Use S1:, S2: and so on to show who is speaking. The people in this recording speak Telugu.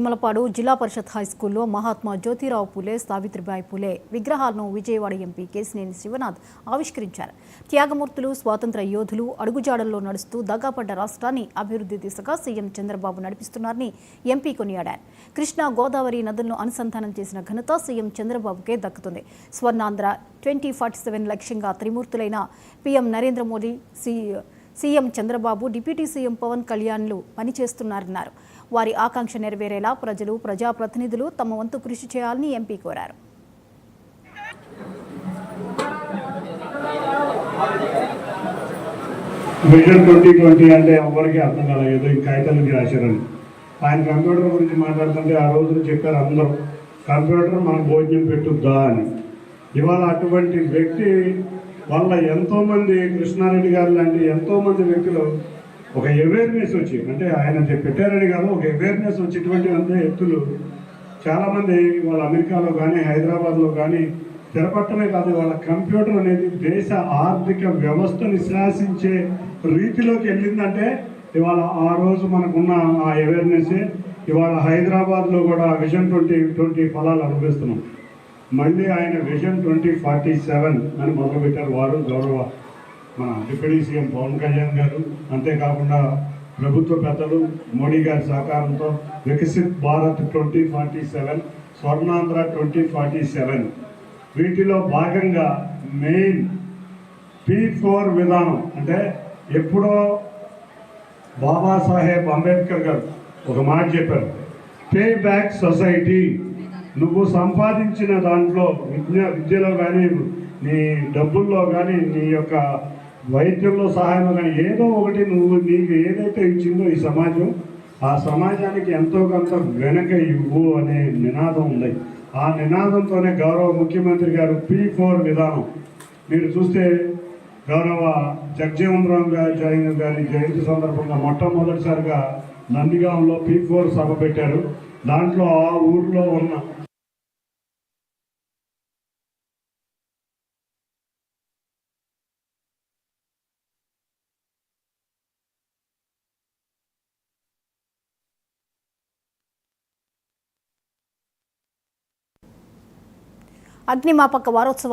S1: తిమ్మలపాడు జిల్లా పరిషత్ హైస్కూల్లో మహాత్మా జ్యోతిరావు పూలే, సావిత్రిబాయి పూలే విగ్రహాలను విజయవాడ ఎంపీ కేశినేని శివనాథ్ ఆవిష్కరించారు. త్యాగమూర్తులు, స్వాతంత్ర యోధులు అడుగుజాడల్లో నడుస్తూ దగాపడ్డ రాష్ట్రాన్ని అభివృద్ధి దిశగా సీఎం చంద్రబాబు నడిపిస్తున్నారని ఎంపీ కొనియాడారు. కృష్ణా, గోదావరి నదులను అనుసంధానం చేసిన ఘనత సీఎం చంద్రబాబుకే దక్కుతుంది. స్వర్ణాంధ్ర 2047 లక్ష్యంగా త్రిమూర్తులైన PM Narendra Modi, CM Chandrababu, deputy CM Pawan కళ్యాణ్లు పనిచేస్తున్నారన్నారు. వారి ఆకాంక్ష నెరవేరేలా ప్రజలు, ప్రజాప్రతినిధులు తమ వంతు కృషి చేయాలని ఎంపీ కోరారు.
S2: విజన్ 2020 అంటే ఎవరికి అర్థం కాలేదు, ఏదో ఈ కాగితాలకి రాశారని. ఆయన కంప్యూటర్ గురించి మాట్లాడుతుంటే ఆ రోజున చెప్పారు అందరూ, కంప్యూటర్ మన భోజనం పెట్టుద్దా అని. ఇవాళ అటువంటి వ్యక్తి వల్ల ఎంతోమంది, కృష్ణారెడ్డి గారు లాంటి ఎంతోమంది వ్యక్తులు ఒక అవేర్నెస్ వచ్చి, అంటే ఆయన పెట్టారని కాదు, ఒక అవేర్నెస్ వచ్చి ఇటువంటి వ్యక్తులు చాలామంది వాళ్ళ అమెరికాలో కానీ హైదరాబాద్లో కానీ స్థిరపట్టమే కాదు, వాళ్ళ కంప్యూటర్ అనేది దేశ ఆర్థిక వ్యవస్థని శాసించే రీతిలోకి వెళ్ళిందంటే ఇవాళ ఆ రోజు మనకున్న ఆ అవేర్నెస్సే ఇవాళ హైదరాబాద్లో కూడా విజన్ 2020 ఫలాలు అనుభవిస్తున్నాం. మళ్ళీ ఆయన విజన్ 2047 అని మొదలుపెట్టారు వారు, గౌరవ మన డిప్యూటీ సీఎం పవన్ కళ్యాణ్ గారు. అంతేకాకుండా ప్రభుత్వ పెద్దలు మోడీ గారి సహకారంతో వికసిత్ భారత్ 2047, స్వర్ణాంధ్ర 2047 వీటిలో భాగంగా మెయిన్ P4 విధానం అంటే ఎప్పుడో బాబాసాహెబ్ అంబేద్కర్ గారు ఒక మాట చెప్పారు, పే బ్యాక్ సొసైటీ. నువ్వు సంపాదించిన దాంట్లో విద్యలో కానీ, నీ డబ్బుల్లో కానీ, నీ యొక్క వైద్యంలో సహాయంలో కానీ ఏదో ఒకటి నువ్వు నీకు ఏదైతే ఇచ్చిందో ఈ సమాజం, ఆ సమాజానికి ఎంతో కొంత వెనక ఇవ్వు అనే నినాదం ఉంది. ఆ నినాదంతోనే గౌరవ ముఖ్యమంత్రి గారు P4 విధానం మీరు చూస్తే, గౌరవ జగజీవన్ రామ్ గారి జయంతి సందర్భంగా మొట్టమొదటిసారిగా నందిగాంలో P4 సభ పెట్టారు. దాంట్లో ఆ ఊర్లో ఉన్న
S1: అగ్నిమాపక వారోత్సవాలు